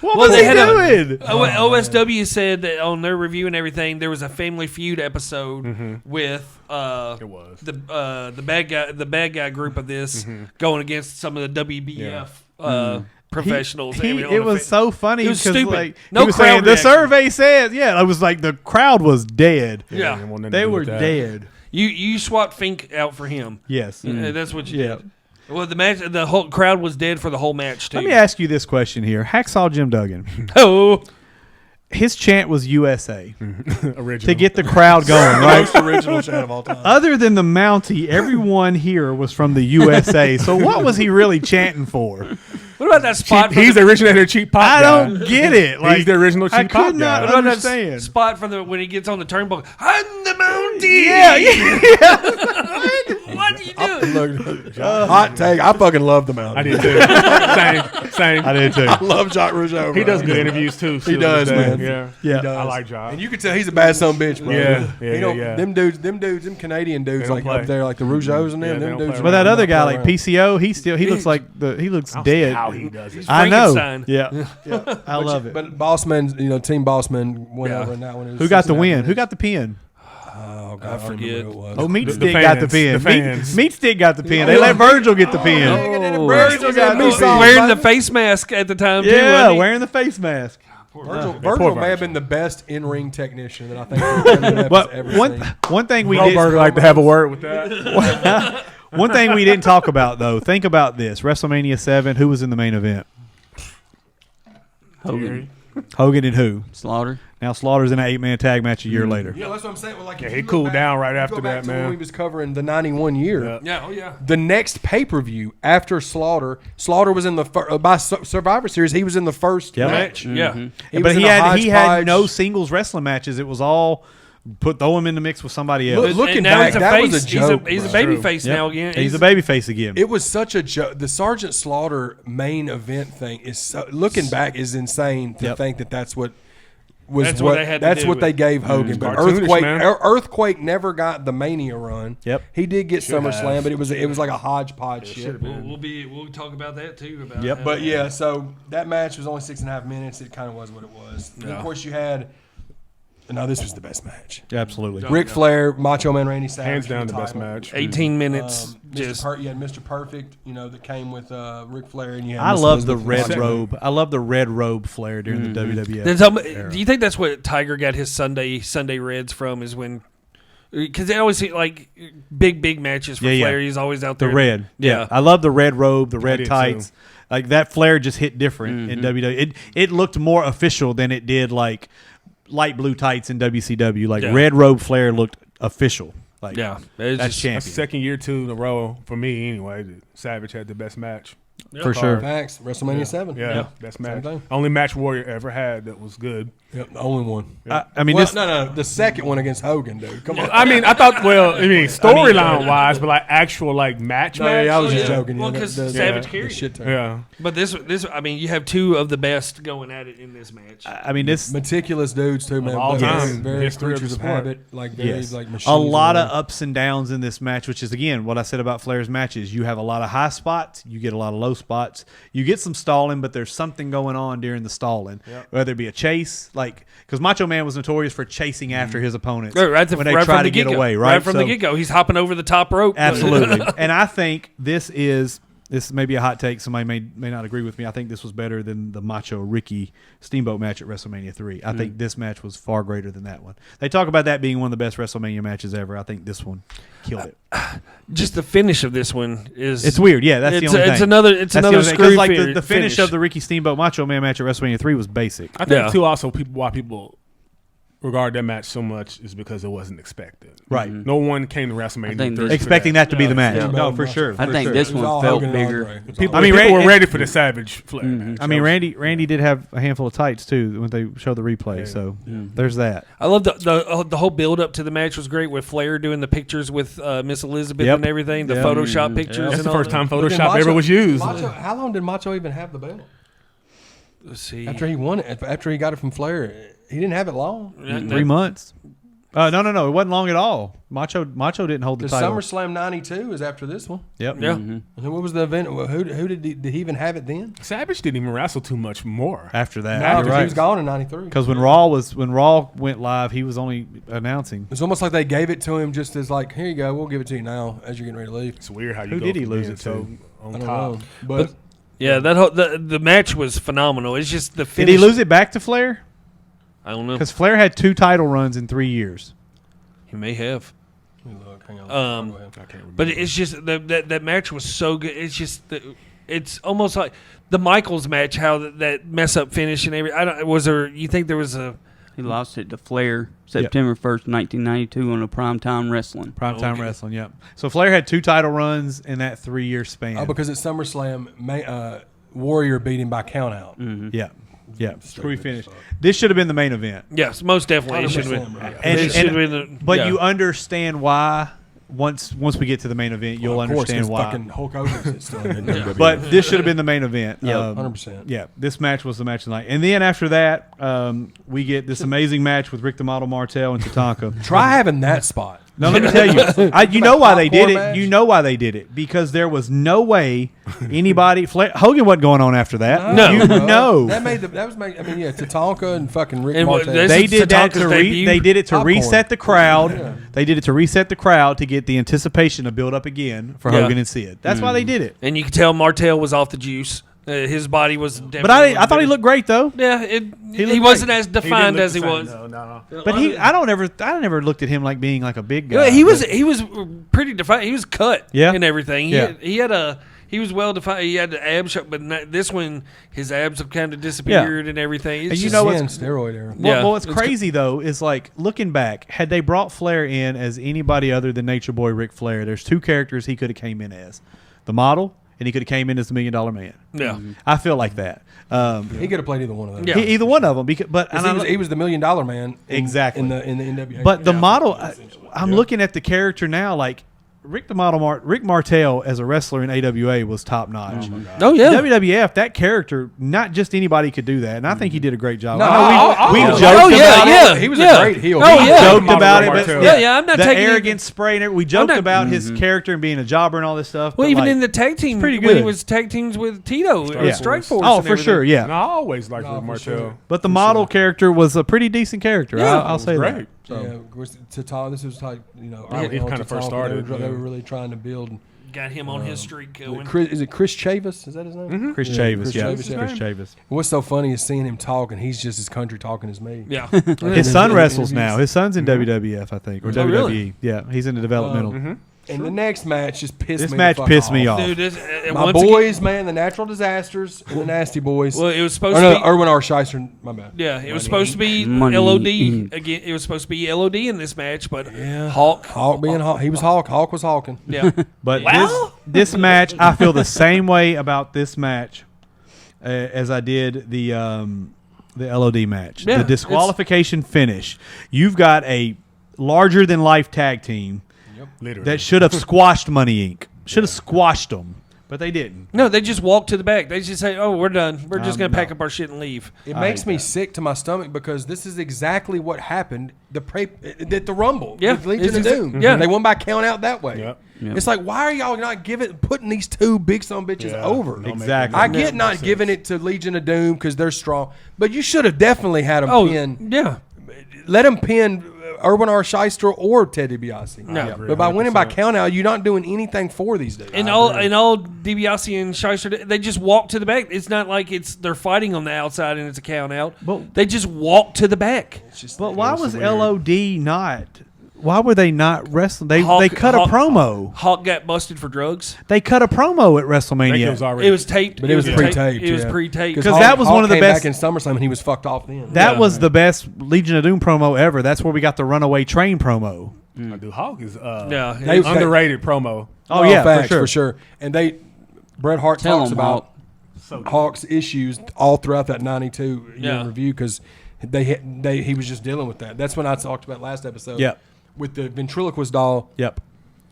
What was they he had doing? OSW said that on their review and everything, there was a Family Feud episode with It was. the bad guy group of this going against some of the WBF professionals. It was so funny. It was 'cause, stupid. Like, No he was crowd saying, the reaction. survey says, yeah, it was like the crowd was dead. Yeah. didn't want nothing to They do were with that. dead. You swapped Fink out for him. Yes. That's what you Yeah. did. Well, the whole crowd was dead for the whole match too. Let me ask you this question here. Hacksaw Jim Duggan. Oh, His chant was USA Original. to get the crowd going, right? most original chant of all time. Other than the Mountie, everyone here was from the USA. So what was he really chanting for? what about that spot? He's the originator of cheap pop. I guy. don't get it. Like, He's the original I cheap pop could not guy. What about that understand. spot from when he gets on the turnbuckle? I'm the Mountie. Yeah. What are you doing? Hot take. I fucking love the Mountie. I did too. Same. I did too. I love Jacques Rougeau. He bro. does good interviews too. He still does, to this day. man. Yeah. Yeah. He does. I like Josh. And you can tell he's a bad son of a bitch, bro. Yeah, He don't- yeah. Them Canadian dudes, don't like play. up there, like the Rougeaus and Yeah, them. they Them don't dudes. play But that around. other guy, Not like play around. PCO, he looks like he looks I don't see dead. how he does it. I know. Frankenstein. Yeah. I love it. But Bossman, Team Bossman went Yeah. over in that one. It was Who got the Cincinnati. win? Who got the pin? Oh, God, I don't forget. remember who it was. Oh, Meat The Stick got the fans. pin. The fans. Meat Stick got the pin. They let Virgil get the pin. Virgil got me Oh, sauce, Wearing the baby. face mask at the time too. Yeah, wasn't he? wearing the face mask. Virgil may have been the best in-ring technician that I think WWF But has ever seen. one thing we Goldberg did like to have a word with that. one thing we didn't talk about though. Think about this: WrestleMania 7. Who was in the main event? Hogan, Hogan and who? Slaughter. Now Slaughter's in an 8-man tag match a year later. Yeah, that's what I'm saying. Well, like, Yeah, if he you look cooled back- down right you after go back that, to man. When we was covering the '91 year. Yeah. Yeah, oh yeah. The next pay-per-view after Slaughter was in the by Survivor Series. He was in the first Yep. match. Yeah. He But was in he a had hodgepodge. no singles wrestling matches. It was all throw him in the mix with somebody else. Look, looking And now back, he's a that face. was a joke. He's a bro. baby True. face Yep. now again. He's a babyface again. It was such a joke. The Sergeant Slaughter main event thing is looking back is insane to think that that's what was That's what they had to that's do what with they it. gave Hogan. But Cartoonish, Earthquake man. Earthquake never got the Mania run. Yep. He did get SummerSlam, have. but it was like a hodgepodge shit. We'll talk about that too. About Yep. how- But yeah, so that match was only 6.5 minutes. It kind of was what it was. And of course, you had. No, this was the best match. Absolutely. Ric Flair, Macho Man Randy Savage. Hands down for the best title. match. 18 minutes. You had Mr. Perfect, that came with Ric Flair, and you had I Miss love the Elizabeth red Macho. robe. I love the red robe Flair during the WWF. Do you think that's what Tiger got his Sunday Reds from? Is when because they always see like big matches for Yeah, yeah. Flair. He's always out The there. red. Yeah. I love the red robe, the red did, tights. too. Like that Flair just hit different in WWE. It looked more official than it did like light blue tights in WCW. Like Yeah. red robe Flair looked official. Like Yeah, that's That's champion second year, 2 in a row for me anyway. that Savage had the best match. for sure. Facts. WrestleMania 7. Yeah, best match. thing. Only match Warrior ever had that was good. Yep, the only one. I mean, Well, this, no, the second one against Hogan, dude. Come on. I mean, I thought, storyline wise, but like actual like match No, match. yeah, I was Yeah. just joking. Well, yeah, 'cause the- Savage the carried shit turn. Yeah. But this, I mean, you have two of the best going at it in this match. I mean, this Meticulous dudes too, man. all Very- time, very history of creatures the of sport. habit, like very yes, like machines. a lot and of ups and downs in this match, which is again what I said about Flair's matches. You have a lot of high spots, you get a lot of low spots, you get some stalling, but there's something going on during the stalling, whether it be a chase, like because Macho Man was notorious for chasing after his opponents when they right try from to the get get-go. away, right? Right from the So- get go, he's hopping over the top rope. Absolutely. And I think this may be a hot take. Somebody may not agree with me. I think this was better than the Macho Ricky Steamboat match at WrestleMania 3. I think this match was far greater than that one. They talk about that being one of the best WrestleMania matches ever. I think this one killed it. Just the finish of this one is It's weird. Yeah, that's the it's, only thing. it's another That's the another only thing. 'Cause, screw like fi- the finish of the Ricky Steamboat Macho Man match at WrestleMania 3 was basic. I think Yeah. too also why people regard that match so much is because it wasn't expected. Right. No one came to I WrestleMania think 3 this- Expecting that to be the match. Yeah. No, for sure. I for think sure. this It was one all felt Hogan and bigger. Andre. It was People, all- I mean, people were Randy- ready for the Savage Flair match. I mean, Randy did have a handful of tights too when they showed the replay. So there's that. I love the whole build up to the match was great with Flair doing the pictures with Miss Elizabeth Yep. and everything, the Yep. Photoshop pictures. that's and the all first that. time Look at Photoshop Macho- ever was used. How long did Macho even have the belt? Let's see. After he won it, after he got it from Flair, he didn't have it long. 3 months. No, it wasn't long at all. Macho didn't hold the The title. SummerSlam '92 is after this one. Yep. Yeah. And what was the event? Who did he even have it then? Savage didn't even wrestle too much more. After that, No, you're 'cause right. he was gone in '93. Because when Raw went live, he was only announcing. It's almost like they gave it to him just as like, here you go, we'll give it to you now as you're getting ready to leave. It's weird how you Who go did he from lose being it to? so I on don't top. know, but Yeah, that whole the match was phenomenal. It's just the Did finish. he lose it back to Flair? I don't know. Because Flair had 2 title runs in 3 years. He may have. look, hang on. Um, Go ahead. I can't remember. But it's just that match was so good. It's just it's almost like the Michaels match. How that mess up finish and everything. I don't. Was there? You think there was a? He lost it to Flair September 1st, 1992 on a Primetime Wrestling. Primetime Okay. Wrestling, yep. So Flair had 2 title runs in that 3-year span. Oh, because at SummerSlam, Warrior beat him by count out. Yeah. Yeah. Screwy Stupid finish. fuck. This should have been the main event. Yes, most definitely. It should have 100%, been. bro. And- It should have and- been. But yeah. you understand why once we get to the main event, you'll Of course, understand 'cause why. fucking Hulk Hogan's still in WWE. But this should have been the main event. Yeah, 100%. Yeah, this match was the match tonight. And then after that, we get this amazing match with Rick the Model Martel and Tatanka. Try having that spot. Now, let me tell you, you know why they did Popcorn it. match? You know why they did it. Because there was no way anybody... Hogan wasn't going on after that. No. You bro. know. That was made. I mean, yeah, Tatanka and fucking Rick And what- Martel. this They is did that Tatanka's to debut? they did it to Popcorn. reset the crowd. Yeah. They did it to reset the crowd to get the anticipation to build up again for Yeah. Hogan and Sid. That's why they did it. And you could tell Martel was off the juice. His body was. But I thought he looked great though. Yeah, he wasn't as defined as he was. No. But I never looked at him like being like a big guy. Yeah, he was pretty defined. He was cut and everything. He was well defined. He had the abs, but this one his abs have kind of disappeared and everything. It's And you just- know Yeah, what's steroid era. Well, what's crazy though is like looking back, had they brought Flair in as anybody other than Nature Boy Ric Flair, there's two characters he could have came in as: the model, and he could have came in as the $1 Million Man. Yeah. I feel like that. He could have played either one of those. Yeah. Either one of them, but He was the $1 Million Man Exactly. in the NWA. But the model, I'm looking at the character now, like Rick Martel as a wrestler in AWA was top notch. Oh yeah. WWF, that character, not just anybody could do that, and I think he did a great job. No, we joked oh, yeah, about yeah. it. he was Yeah. a great heel. Oh, We yeah. joked Model about it, but Martel. Yeah, I'm not the taking arrogant spray. And we joked not- about his character and being a jobber and all this stuff. Well, but even like, in the tag team, pretty when he good. was tag teams with Tito, yeah. Strike Force. Oh, and for everything. sure, yeah. And I always liked Rick for Martel. sure. But the model character was a pretty decent character. Yeah, I'll say great. that. So. Yeah, this was like Right, he early on kinda to first Talk, started, They were yeah. really trying to build. Got him on his streak going. Is it Chris Chavis? Is that his name? Chris Yeah, Chavis, Chris yeah. Chavis, yeah. Chris Chavis. What's so funny is seeing him talk, and he's just as country talking as me. Yeah. His son wrestles interviews. now. His son's in WWF, I think, or WWE. really? Yeah, he's in the developmental. And the next match just pissed This me. match the fuck pissed me off. off. Dude, My once again- boys, man, the Natural Disasters and the Nasty Boys. well, it was supposed Or to no, be. Erwin R. Shyster. My bad. Yeah, it was supposed to be Money LOD Inc. again. It was supposed to be LOD in this match, but Yeah. Hawk. Being Hawk. He was Hawk. Hawk was hawking. Yeah. But Well- this match, I feel the same way about this match as I did the LOD match. Yeah, The disqualification finish. You've got a larger than life tag team Literally. that should have squashed Money Inc. Should have squashed them, but they didn't. No, they just walk to the back. They just say, "Oh, we're done. We're just gonna No. pack up our shit and leave." It I makes hate me that. sick to my stomach because this is exactly what happened at the Rumble Yeah, with Legion it's of Doom. yeah. They won by count out that way. Yep. It's like, why are y'all not putting these two big son bitches Yeah. over? Don't Exactly. I get not giving it to Legion of Doom because they're strong, but you should have definitely had them Oh, pin. yeah. Let them pin Erwin R. Shyster or Ted DiBiase. No. agree But by winning by 100%. count out, you're not doing anything for these dudes. And all DiBiase and Shyster, they just walk to the back. It's not like they're fighting on the outside and it's a count out. But- They just walk to the back. But why was weird. LOD not? Why were they not wrestling? They Hawk- cut Hawk- a promo. Hawk got busted for drugs. They cut a promo at I think it WrestleMania. was already. It was taped. But it was pre-taped. It was yeah. pre-taped. Because that was one of the came best- back in SummerSlam, and he was fucked off then. That Yeah. was the best Legion of Doom promo ever. That's where we got the Runaway Train promo. Dude, Hawk is Yeah. They- underrated promo. Oh, yeah, facts, for sure. And Bret Hart Tell talks 'em, about Hawk. Hawk's issues all throughout that '92 Yeah. review because he was just dealing with that. That's when I talked about last episode. Yep. With the ventriloquist doll. Yep.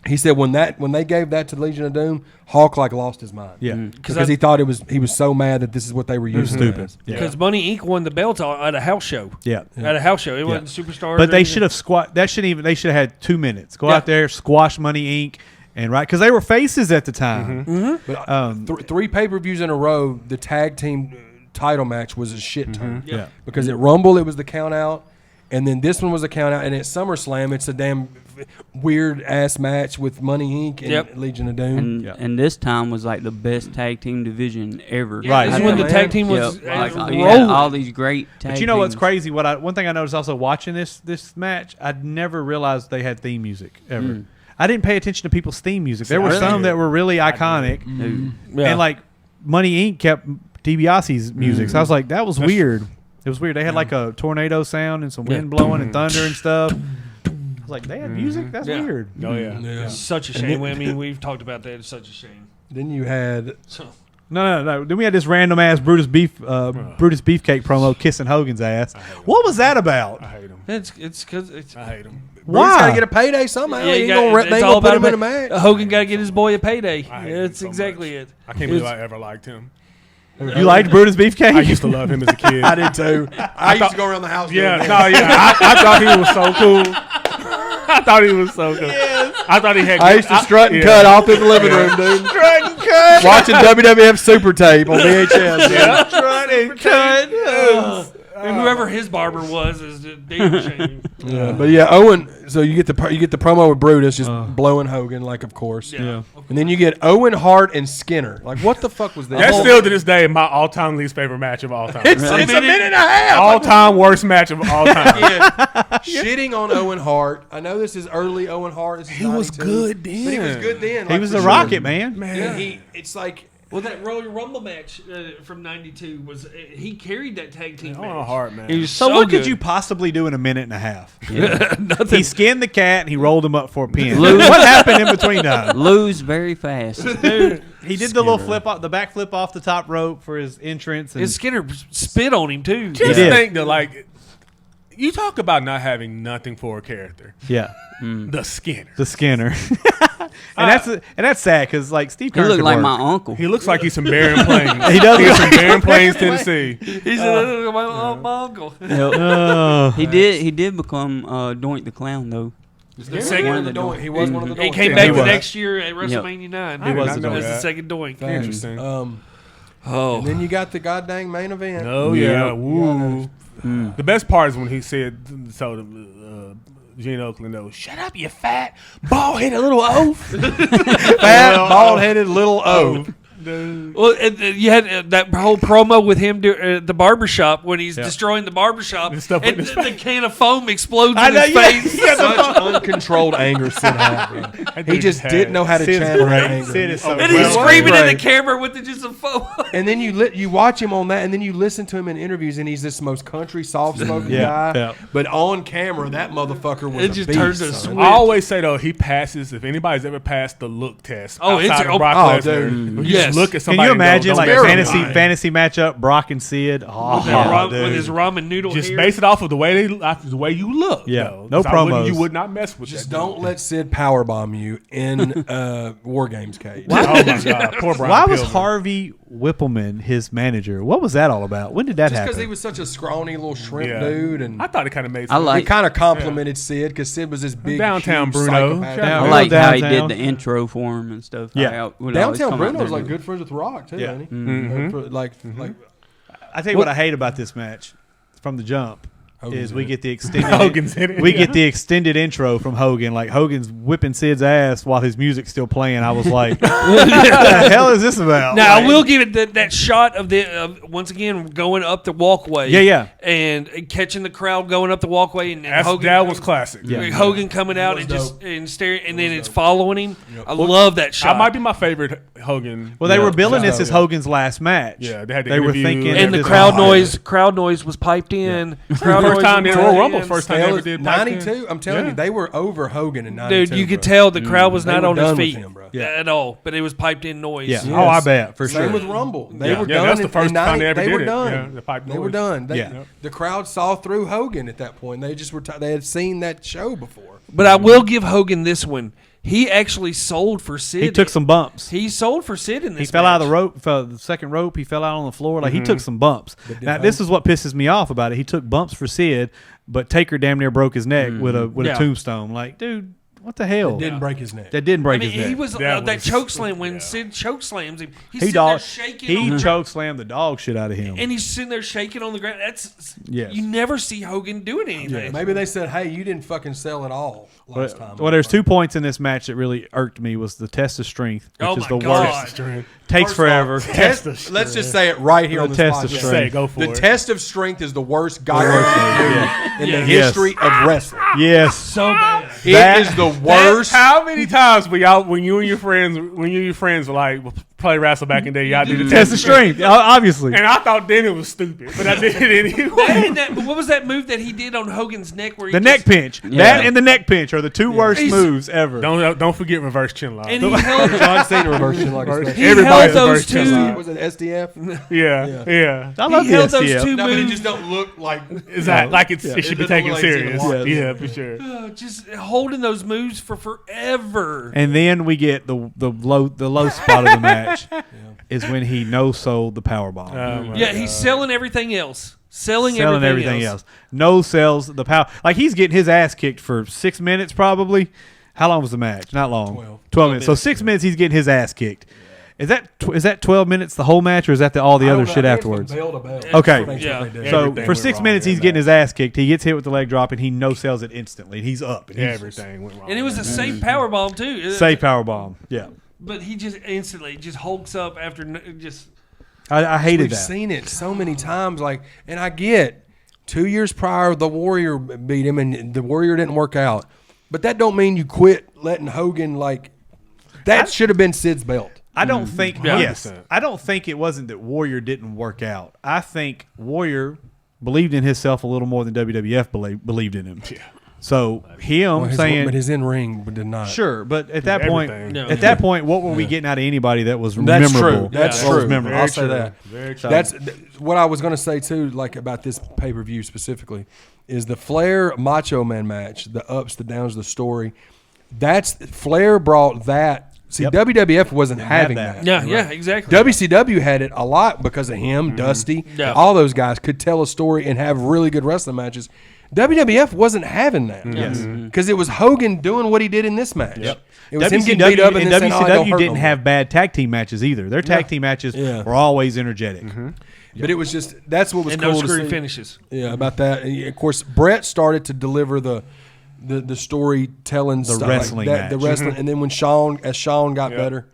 He said when they gave that to Legion of Doom, Hawk like lost his mind. Yeah. Because he thought he was so mad that this is what they were using. Stupid. As. Yeah. Because Money Inc. won the belt at a house show. Yeah. At a house show. It wasn't Superstars. But or they anything. should have they should have had 2 minutes. Go Yeah. out there, squash Money Inc. and because they were faces at the time. But three pay-per-views in a row, the tag team title match was a shit ton. Yeah. Because at Rumble, it was the count out. And then this one was a count out. And at SummerSlam, it's a damn weird ass match with Money Inc. and Yep. Legion of Doom. And this time was like the best tag team division ever. Yeah, Right. This is Yeah, when the man. tag team was Like, rolling. you had all these great tag But you know what's teams. crazy? One thing I noticed also watching this match, I'd never realized they had theme music ever. I didn't pay attention to people's theme music. There were Really? some that were really iconic, Dude. Yeah. and like Money Inc. kept DiBiase's music. So I was like, that was weird. It was weird. They had like a tornado sound and some wind blowing and thunder and stuff. I was like, they had music? That's Yeah. weird. Oh yeah. It's such a shame. I mean, we've talked about that. It's such a shame. Then you had So, No. Then we had this random ass Brutus Beefcake promo kissing Hogan's ass. What was that about? I hate him. it's because it's. I hate him. Bruce got Why? to get a payday somehow. Yeah, He you ain't got- gonna, it's they ain't all gonna put about him in a match. Hogan got to get his boy a payday. I hate him That's so exactly much. it. I can't believe I ever liked him. You liked Brutus Beefcake? I used to love him as a kid. I did too. I used to go around the house. Yeah, doing no, that. yeah. I thought he was so cool. I thought he was so cool. I thought he had. I used to strut and cut all through the living room, dude. Strut and cut. Watching WWF Super Tape on VHS. Yeah. Strut and cut. And whoever his barber was is the damn shame. Yeah, but yeah, Owen. So you get the promo with Brutus just blowing Hogan, like of course. Yeah. And then you get Owen Hart and Skinner. Like what the fuck was that? That's still to this day my all-time least favorite match of all time. It's a minute and a half. All-time worst match of all time. Shitting on Owen Hart. I know this is early Owen Hart. This is He was 92, good then. But he was good then. He like, was for the sure. Rocket, man. Yeah, it's like. Well, that Royal Rumble match from '92 was he carried that tag team Oh, match. Hart, man. He was So, so what good. could you possibly do in a minute and a half? Nothing. He skinned the cat and he rolled him up for a pin. What happened in between time? Lose very fast. Dude, he did the little the back flip off the top rope for his entrance. And And Skinner spit on him too. Just did. think that, like, you talk about not having nothing for a character. yeah, The Skinner. the Skinner. and that's sad because like Steve He Keirn looked could like work. my uncle. He looks like he's from Barron Plains. He does He's look from Barron Plains, Tennessee. He said, "My uncle." Oh. He did become Doink the Clown though. The second One of the Doink. He was one of the He Doink. came Yeah, back he the was. next year at WrestleMania 9. I did was not the know Doink. as the that. second Doink. Interesting. Oh, And then you got the goddamn main event. Oh yeah, woo. The best part is when he said, "So Gene Oakland, though, shut up, you fat bald-headed little oaf." Fat, bald-headed little O. well, and, you had that whole promo with him at the barbershop when he's destroying the barbershop, And stuff and with his the can of foam explodes I in know, his yeah. face. Such uncontrolled anger Sid had. Bro. He just didn't know how to Sid's channel that great. anger. Sid is so And he's well, screaming at the great. camera with just a foam. And then you watch him on that, and then you listen to him in interviews, and he's this most country, soft-spoken Yeah, guy. yeah. But on camera, that motherfucker was It a just beast, turns to son. switch. I always say though, he passes. If anybody's ever passed the look test, Oh, it's- outside oh, of Brock oh, Lesnar, dude. when you Yes. just look at Can somebody. you and go, imagine "Don't like a verify." fantasy matchup, Brock and Sid? Oh, with dude. his ramen noodle Just hair. base it off of the way the way you look. Yeah. though. No 'Cause I wouldn't- promos. You would not mess with. Just that don't dude. let Sid powerbomb you in War Games cage. Oh my god, poor Brian. Why was Pillman. Harvey Whippleman his manager? What was that all about? When did that Just happen? because he was such a scrawny little shrimp Yeah. dude, and I thought it kind of made. I sense. like- he kind of complimented Sid because Sid was this big Downtown huge Bruno. psychopath. Shout out I Real like how he downtown. did the intro for him and stuff. Yeah. How it would always Downtown come out Bruno's there. like good friends with Rock too, Yeah. ain't he? Like I tell you what I hate about this match from the jump Hogan's is we in it. get the extended Hogan's in it, we yeah. get the extended intro from Hogan. Like Hogan's whipping Sid's ass while his music's still playing. I was like, what the hell is this about? Now Like, I will give it that shot of the once again going up the walkway. Yeah. and catching the crowd going up the walkway, and Hogan. That was classic. Yeah. Hogan coming out was and just dope. and staring, and then it's following him. I love that shot. That might be my favorite Hogan. Well, they Yeah. were billing this Yeah. as Hogan's last match. Yeah, they had the They were interview thinking, and and the this- crowd noise was piped in. Crowd First noise time was in piped Royal in. Rumble. First time they ever did. pipe in. 92. I'm telling Yeah. you, they were over Hogan in 92. Dude, you could bro. tell the crowd was They not were on his done with feet him, bro. at all, but it was piped in noise. Yeah. Yes. Oh, I bet for Same sure. with Rumble. They Yeah. were Yeah, done. that's the in first time they ever they did were it. done. Yeah, the pipe They were noise. done. Yeah. The crowd saw through Hogan at that point. They just were. They had seen that show before. But I will give Hogan this one. He actually sold for Sid. He took some bumps. He sold for Sid in this. He fell out of the match. rope, the second rope. He fell out on the floor. Like he took some bumps. Now this is what pisses me off about it. He took bumps for Sid, but Taker damn near broke his neck with a Yeah. tombstone. Like, dude, what the hell? Didn't break his neck. That didn't I break mean, his neck. he was That that was- choke slam when yeah. Sid choke slams him. He's he sitting there dog. shaking. He on the choke slammed the dog shit out of him. and he's sitting there shaking on the ground. That's Yes. you never see Hogan doing anything. Maybe they said, "Hey, you didn't fucking sell at all last time." Well, there's 2 points in this match that really irked me was the test of strength, which Oh is my the God. worst. Takes forever. Let's just say it right here The on this test of podcast. strength. Say, go for The it. test of strength is the worst goddamn move in the Yes. history of wrestling. Yes. So bad. It is the worst. How many times when you and your friends were like, well, play wrestle back in the day, y'all do the Test of strength, obviously. And I thought then it was stupid, but I did it anyway. What was that move that he did on Hogan's neck? Where he The just, neck pinch. That and the neck pinch are the two worst He's- moves ever. Don't forget reverse chin lock. and he held John Cena reverse chin like a Reverse- special. he Everybody held those reverse chin two. lock. Was it SDF? Yeah. I love He the held those STF. two No, but it moves. just don't look like. Is that like it should It be doesn't taken look like it's serious? gonna work. Yeah, for sure. Just holding those moves for forever. And then we get the low spot of the match is when he no-sold the powerbomb. Yeah, he's selling everything else. Selling everything else. No sells the power. Like he's getting his ass kicked for 6 minutes probably. How long was the match? Not long. 12 minutes. So 6 minutes he's getting his ass kicked. Is that 12 minutes the whole match, or is that all the other shit afterwards? Okay. Yeah. So Everything for went 6 wrong minutes, in he's that getting his ass kicked. He gets hit with the leg drop, and he no-sells it instantly. He's up. And he's Everything went wrong. And it was a safe power bomb too. safe power bomb. Yeah. But he just instantly just hulks up after just. I hated We've that. seen it so many times. Like, and I get 2 years prior, the Warrior beat him, and the Warrior didn't work out. But that don't mean you quit letting Hogan like. That should have been Sid's belt. I don't think. Yeah. Yes, I don't think it wasn't that Warrior didn't work out. I think Warrior believed in himself a little more than WWF believed in him. Yeah. So But his in ring did not. sure, but at that point, Everything. that point, what were we getting out of anybody that was That's memorable? true. That's What was true. memorable? I'll say that. Very true. That's what I was going to say too. Like about this pay per view specifically, is the Flair Macho Man match, the ups, the downs, the story. That's Flair brought that. See, Yep. WWF wasn't having that. that. Yeah, exactly. WCW had it a lot because of him, Dusty, Yeah. all those guys could tell a story and have really good wrestling matches. WWF wasn't having that. Yes. Because it was Hogan doing what he did in this match. Yep. It was him getting beat up and then saying, "Oh, I don't WCW hurt didn't no have bad tag team matches either. Their tag team matches Yeah. were always energetic. But it was just that's what was and cool no to screwy see. finishes. Yeah, about that. And of course, Brett started to deliver the storytelling, The stuff, wrestling like that, the match. wrestling, and then when Shawn got better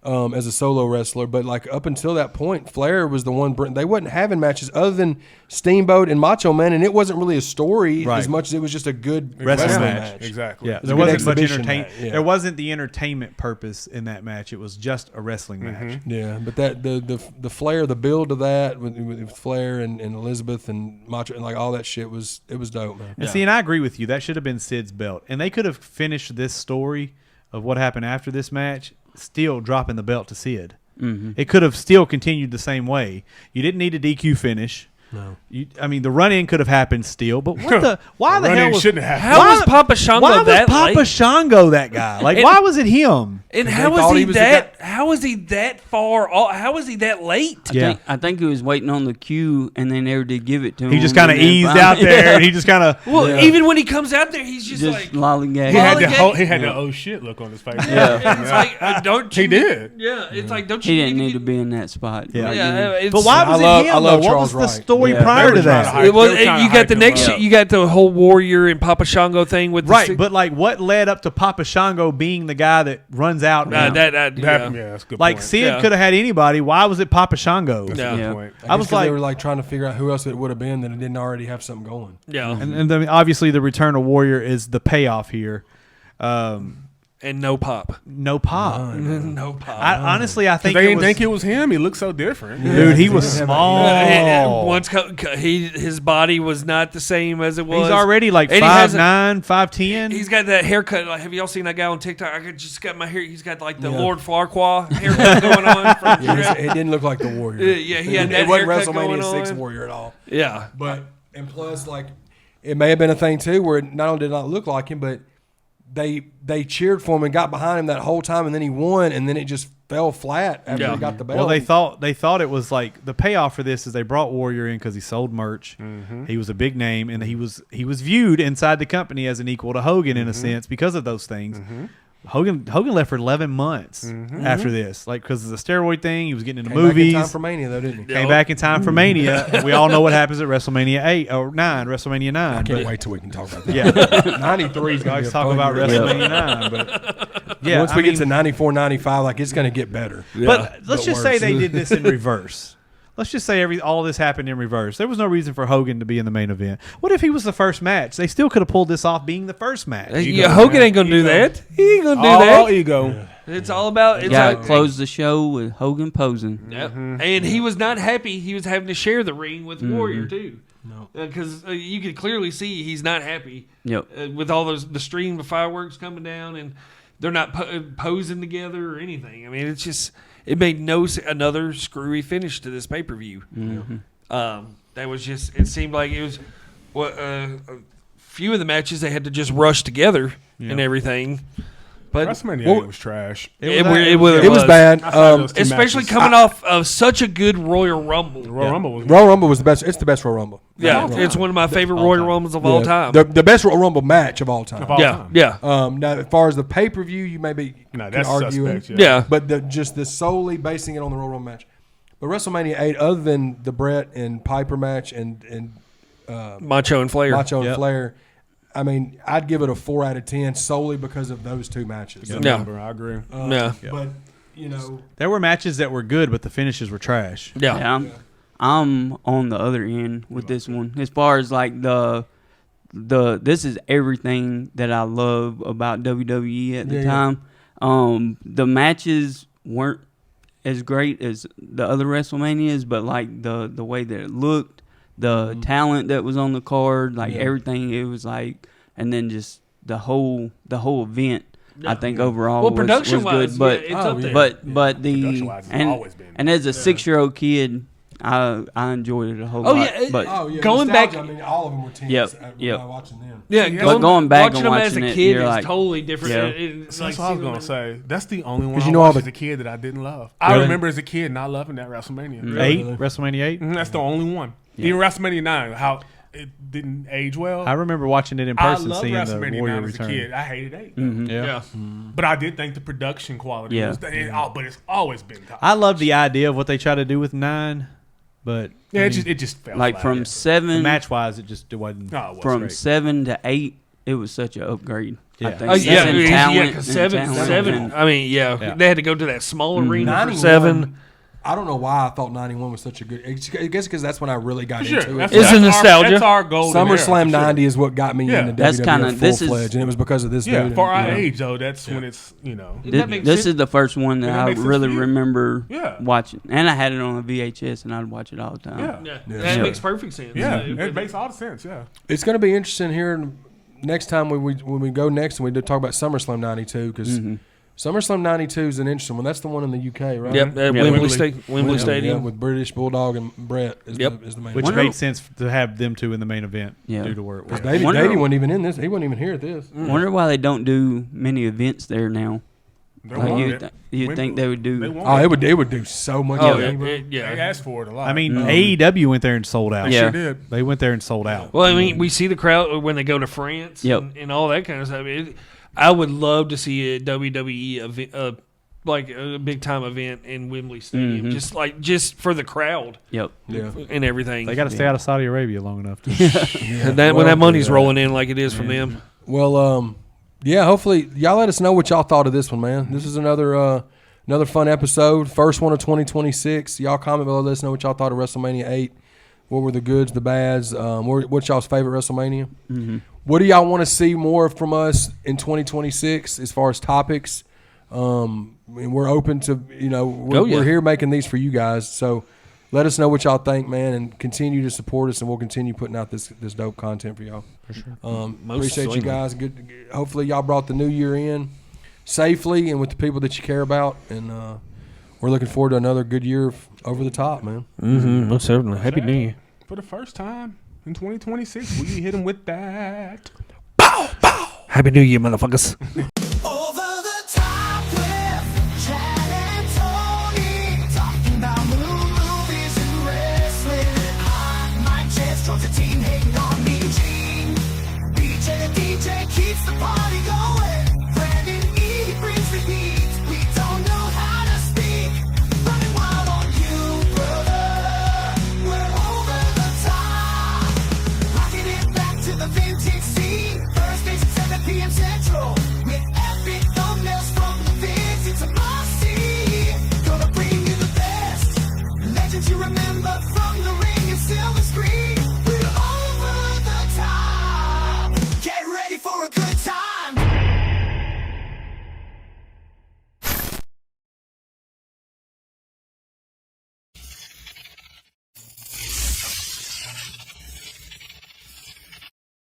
as a solo wrestler, but like up until that point, Flair was the one. They wasn't having matches other than Steamboat and Macho Man, and it wasn't really a story Right. as much as it was just a good Wrestling wrestling match. match. Exactly. Yeah, was there a good wasn't much exhibition entertainment. match, yeah. There wasn't the entertainment purpose in that match. It was just a wrestling match. Yeah, but that the Flair, the build of that with Flair and Elizabeth and Macho and like all that shit was dope, man. And see, and I agree with you. That should have been Sid's belt, and they could have finished this story of what happened after this match, still dropping the belt to Sid. It could have still continued the same way. You didn't need a DQ finish. No. I mean, the run-in could have happened still, but what the? Why the hell Run-in was? shouldn't have How was Papa Shango Why was that Papa late? Shango that guy? Like, And- why was it him? And They how thought was he he was the that? guy- How was he that far? How was he that late? Yeah. I think he was waiting on the cue, and they never did give it to him. He just kind of and then eased finally- out there, and he just kind of. Well, Yeah. even when he comes out there, he's just like, lollygag. He had the Lollygag. he had the oh shit look on his face. Yeah. it's like, don't you? He did. Yeah, it's like, don't you? He didn't need need to be in that spot. Yeah. Like, Yeah, it's, But why was I it him? love Though? What Charles was the Wright. story Yeah. prior They to were trying to that? hype- It was, they were trying to you got hype the him next up. shit. You got the whole Warrior and Papa Shango thing with Right, the, but like, what led up to Papa Shango being the guy that runs out? that now? Yeah, that's a good Like point. Sid Yeah. could have had anybody. Why was it Papa Shango? That's a Yeah. good Yeah. point. I was they like- were like trying to figure out who else it would have been that it didn't already have something going. yeah, And then obviously the return of Warrior is the payoff here. and no pop, No pop. no pop. Honestly, I think They it didn't was, think it was him. He looked so different. dude. He was small. Once his body was not the same as it was. He's already like And he has a- 5'9", 5'10". He's got that haircut. Like, have y'all seen that guy on TikTok? I just got my hair. He's got like the Yeah. Lord Farquaad haircut going on. From, Yeah, it didn't look like the Warrior. Yeah, he had that it wasn't haircut going WrestleMania 6 on. Warrior at all. Yeah, But and plus, like, it may have been a thing too where it not only did it not look like him, but they cheered for him and got behind him that whole time, and then he won, and then it just fell flat after Yeah. he got the belt. Well, they thought it was like the payoff for this is they brought Warrior in because he sold merch. He was a big name, and he was viewed inside the company as an equal to Hogan in a sense because of those things. Hogan left for 11 months after this, like because of the steroid thing. He was getting into Came back in movies. time for Mania though, didn't he? Came back in time for Mania. And we all know what happens at WrestleMania 8 or 9, WrestleMania 9. I can't but- wait till we can talk about that. Yeah, 93 is going to let's be talk about year. WrestleMania 9. But yeah, Once I we mean, get to 94, 95, like it's going to get better. but let's But just say worse. they did this in reverse. Let's just say all this happened in reverse. There was no reason for Hogan to be in the main event. What if he was the first match? They still could have pulled this off being the first match. yeah. Hogan ain't gonna do that. He ain't gonna do All that. ego. It's all about. It's Got like, closed the show with Hogan posing. Yep. And he was not happy. He was having to share the ring with Warrior too. No. Because you could clearly see he's not happy. Yep. With all the stream of fireworks coming down, and they're not posing together or anything. I mean, it's just it made another screwy finish to this pay per view. That was just. It seemed like it was a few of the matches they had to just rush together and everything. But WrestleMania Well, 8 was trash. It It was bad. I saw those two especially matches. coming off of such a good Royal Rumble. Royal Rumble was Royal Rumble was the best. It's the best Royal Rumble. Yeah, it's one of my favorite Royal Rumbles of all Yeah. time. The best Royal Rumble match of all time. Of all Yeah, time. yeah, Now, as far as the pay per view, you maybe No, can that's argue suspect. it. Yeah. yeah. But just the solely basing it on the Royal Rumble match. But WrestleMania 8, other than the Brett and Piper match and Macho and Flair. Macho and Yep. Flair, I mean, I'd give it a 4 out of 10 solely because of those two matches. Good Yeah. number, I agree. Yeah. But, you know, There were matches that were good, but the finishes were trash. Yeah. Yeah, I'm on the other end with this one. As far as like the this is everything that I love about WWE at the Yeah, time. The matches weren't as great as the other WrestleManias, but like the way that it looked, the talent that was on the card, like everything, it was like, and then just the whole event. I think overall Well, was production-wise, good, but yeah, it's up there. but the Production-wise, it's always been. and as a 6-year-old kid, I enjoyed it a whole Oh, lot. yeah, but Going back- I mean, all of them were 10s Yep. watching them. Yeah, But going back watching and them as watching a it, kid you're is like- totally different. Yeah. It's That's like what I was seeing gonna them- say. That's the only one 'Cause I you know all watched the- as a kid that I didn't love. I remember as a kid not loving that WrestleMania. 8, WrestleMania 8. That's the only one. Even WrestleMania 9, how it didn't age well. I remember watching it in I person, loved seeing the WrestleMania Warrior 9 as a Return. kid. I hated 8. Yeah. Yeah. But I did think the production quality Yeah. was but it's always been top. I love the idea of what they try to do with 9, but Yeah, it just felt like flat. from 7 match wise, it wasn't. No, it wasn't. from great. 7 to 8, it was such an upgrade. I Yeah. think. Oh yeah, And yeah, talent 'cause and seven. talent. I mean, yeah, Yeah. they had to go to that small arena for 91, 7. I don't know why I thought 91 was such a good. I guess because that's when I really got Sure, into it. that's, It's that's a nostalgia. That's our goal. SummerSlam 90 is what got me Yeah. into That's WWE kinda- this is- full-fledged, and it was because of this Yeah, dude. for and, our you know. age though, that's when it's That makes This sense. is the first one that Does that I make sense really to you? remember Yeah. watching, and I had it on a VHS, and I'd watch it all the time. Yeah. Yeah, that makes perfect sense. Yeah, it makes all the sense. Yeah, It's going to be interesting here next time when we go next and we do talk about SummerSlam 92 because SummerSlam 92 is an interesting one. That's the one in the UK, right? Yep, at Wembley Stadium. Yeah, with British Bulldog and Brett is, Yep. the main Which one. made sense to have them two in the main event Yeah. due to where it was. Davey Wonder- wasn't even in this. He wasn't even here at this. Wonder why they don't do many events there now. they Like want you, it. you'd think they would do. They want Oh, it. it would do so much. Oh, money, yeah, bro. They yeah. asked for it a lot. I mean, AEW went there and sold out. Yeah. sure did. They went there and sold out. Well, I mean, we see the crowd when they go to France Yep. and all that kind of stuff. I would love to see a WWE event, like a big time event in Wembley Stadium, just for the crowd Yep. Yeah. and everything. They got to stay out of Saudi Arabia long enough. To And that, when that money's rolling in like it is from them. Well, yeah. Hopefully, y'all let us know what y'all thought of this one, man. This is another fun episode. First one of 2026. Y'all comment below. Let us know what y'all thought of WrestleMania 8. What were the goods, the bads? What's y'all's favorite WrestleMania? What do y'all want to see more from us in 2026 as far as topics? And we're open to, we're here making these for you guys. So let us know what y'all think, man, and continue to support us, and we'll continue putting out this dope content for y'all. For sure. Appreciate you guys. Good. Hopefully y'all brought the new year in safely and with the people that you care about, and we're looking forward to another good year over the top, man. Most certainly. Happy New Year. For the first time in 2026, we hit them with that. Happy New Year, motherfuckers.